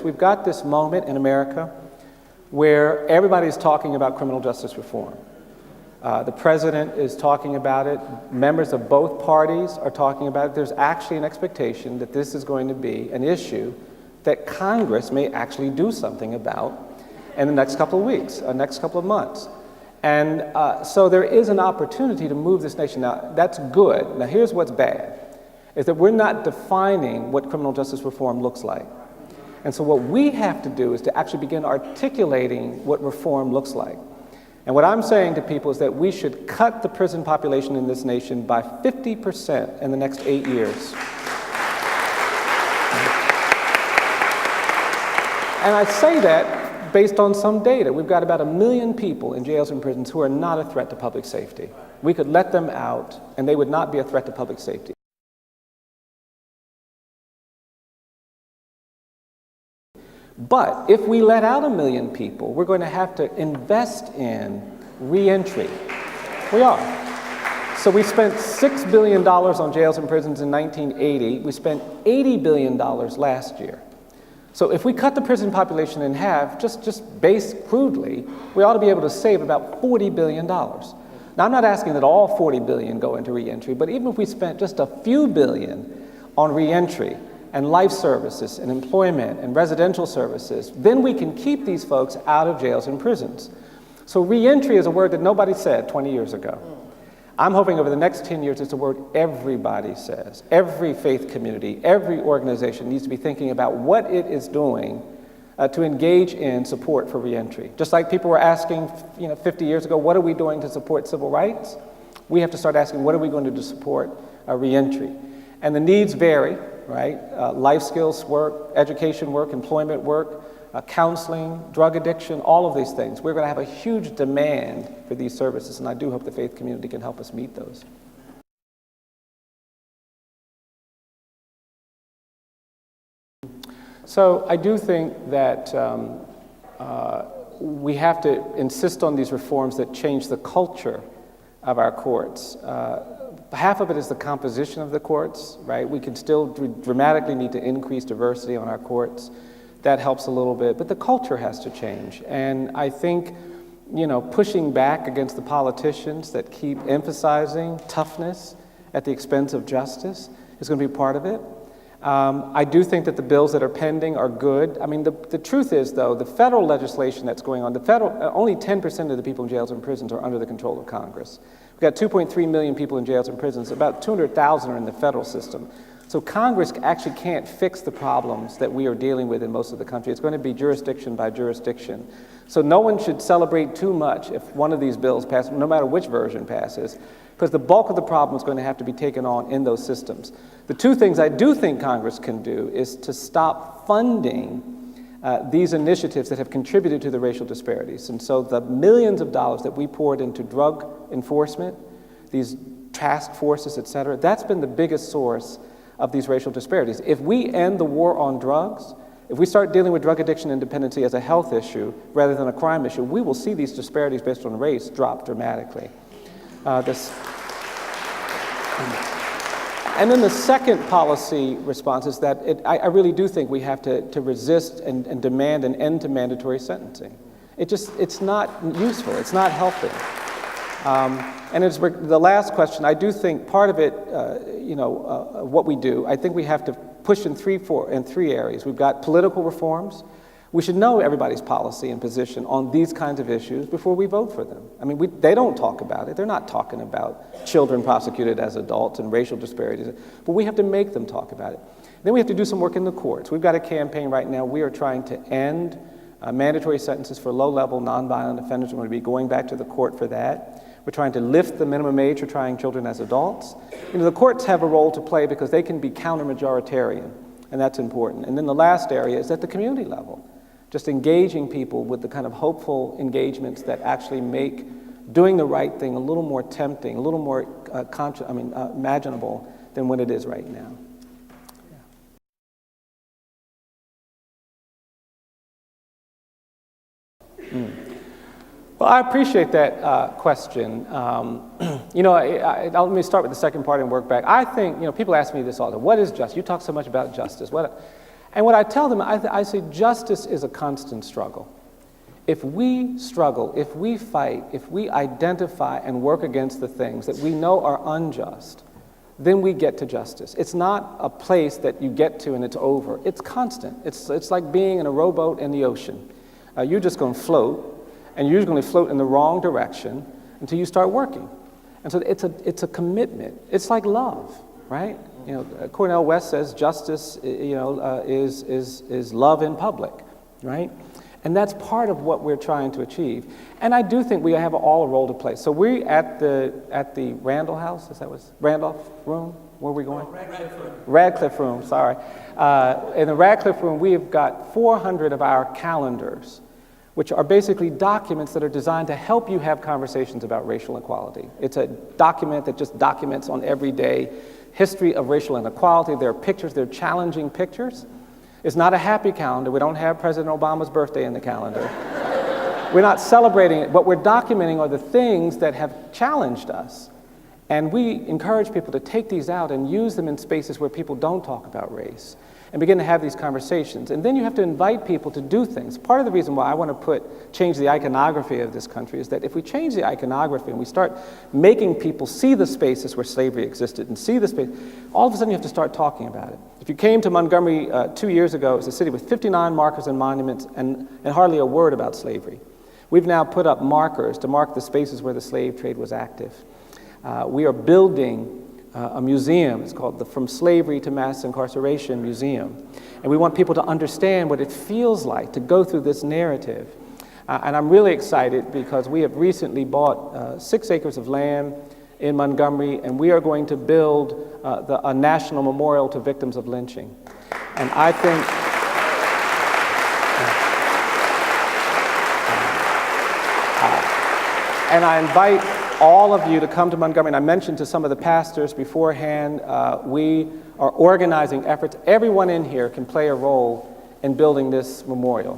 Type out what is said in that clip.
We've got this moment in America where everybody's talking about criminal justice reform. The president is talking about it. Members of both parties are talking about it. There's actually an expectation that this is going to be an issue that Congress may actually do something about in the next couple of weeks, next couple of months. And so there is an opportunity to move this nation. Now, that's good. Now, here's what's bad, is that we're not defining what criminal justice reform looks like. And so what we have to do is to actually begin articulating what reform looks like. And what I'm saying to people is that we should cut the prison population in this nation by 50% in the next 8 years. And I say that based on some data. We've got about 1 million people in jails and prisons who are not a threat to public safety. We could let them out, and they would not be a threat to public safety. But if we let out 1 million people, we're going to have to invest in reentry. We are. So we spent $6 billion on jails and prisons in 1980. We spent $80 billion last year. So if we cut the prison population in half, just based crudely, we ought to be able to save about $40 billion. Now, I'm not asking that all $40 billion go into reentry, but even if we spent just a few billion on reentry, and life services, and employment, and residential services, then we can keep these folks out of jails and prisons. So reentry is a word that nobody said 20 years ago. I'm hoping over the next 10 years it's a word everybody says. Every faith community, every organization needs to be thinking about what it is doing to engage in support for reentry. Just like people were asking 50 years ago, what are we doing to support civil rights? We have to start asking, what are we going to do to support reentry? And the needs vary, right? Life skills work, education work, employment work, counseling, drug addiction, all of these things. We're going to have a huge demand for these services, and I do hope the faith community can help us meet those. So I do think that we have to insist on these reforms that change the culture of our courts. Half of it is the composition of the courts, right? We can still dramatically need to increase diversity on our courts. That helps a little bit, but the culture has to change. And I think, pushing back against the politicians that keep emphasizing toughness at the expense of justice is going to be part of it. I do think that the bills that are pending are good. I mean, the truth is, though, the federal legislation that's going on, only 10% of the people in jails and prisons are under the control of Congress. We've got 2.3 million people in jails and prisons. About 200,000 are in the federal system. So Congress actually can't fix the problems that we are dealing with in most of the country. It's going to be jurisdiction by jurisdiction. So no one should celebrate too much if one of these bills passes, no matter which version passes, because the bulk of the problem is going to have to be taken on in those systems. The two things I do think Congress can do is to stop funding these initiatives that have contributed to the racial disparities. And so the millions of dollars that we poured into drug enforcement, these task forces, et cetera, that's been the biggest source of these racial disparities. If we end the war on drugs, if we start dealing with drug addiction and dependency as a health issue rather than a crime issue, we will see these disparities based on race drop dramatically. And then the second policy response is that I really do think we have to resist and demand an end to mandatory sentencing. It's not useful, it's not helping. And it's the last question, I do think part of it, what we do, I think we have to push in three areas. We've got political reforms. We should know everybody's policy and position on these kinds of issues before we vote for them. I mean, they don't talk about it. They're not talking about children prosecuted as adults and racial disparities, but we have to make them talk about it. Then we have to do some work in the courts. We've got a campaign right now. We are trying to end mandatory sentences for low-level nonviolent offenders. We're going to be going back to the court for that. We're trying to lift the minimum age for trying children as adults. The courts have a role to play because they can be counter-majoritarian, and that's important. And then the last area is at the community level, just engaging people with the kind of hopeful engagements that actually make doing the right thing a little more tempting, a little more imaginable than what it is right now. Well, I appreciate that question. Let me start with the second part and work back. I think, people ask me this all the time. What is justice? You talk so much about justice. And what I tell them, I say justice is a constant struggle. If we struggle, if we fight, if we identify and work against the things that we know are unjust, then we get to justice. It's not a place that you get to and it's over. It's constant. It's like being in a rowboat in the ocean. You're just going to float, and you're going to float in the wrong direction until you start working. And so it's a commitment. It's like love, right? You know, Cornel West says justice, is love in public, right? And that's part of what we're trying to achieve. And I do think we have all a role to play. So we at the Randall House, is that what Randolph Room? Where are we going? Radcliffe Room, sorry. In the Radcliffe Room, we've got 400 of our calendars, which are basically documents that are designed to help you have conversations about racial equality. It's a document that just documents on everyday history of racial inequality. There are pictures, they're challenging pictures. It's not a happy calendar. We don't have President Obama's birthday in the calendar. We're not celebrating it. What we're documenting are the things that have challenged us. And we encourage people to take these out and use them in spaces where people don't talk about race and begin to have these conversations. And then you have to invite people to do things. Part of the reason why I want to change the iconography of this country is that if we change the iconography and we start making people see the spaces where slavery existed and see the space, all of a sudden you have to start talking about it. If you came to Montgomery 2 years ago, it was a city with 59 markers and monuments and hardly a word about slavery. We've now put up markers to mark the spaces where the slave trade was active. We are building a museum. It's called the From Slavery to Mass Incarceration Museum. And we want people to understand what it feels like to go through this narrative. And I'm really excited because we have recently bought 6 acres of land in Montgomery, and we are going to build a national memorial to victims of lynching. And I think and I invite all of you to come to Montgomery. And I mentioned to some of the pastors beforehand, we are organizing efforts. Everyone in here can play a role in building this memorial.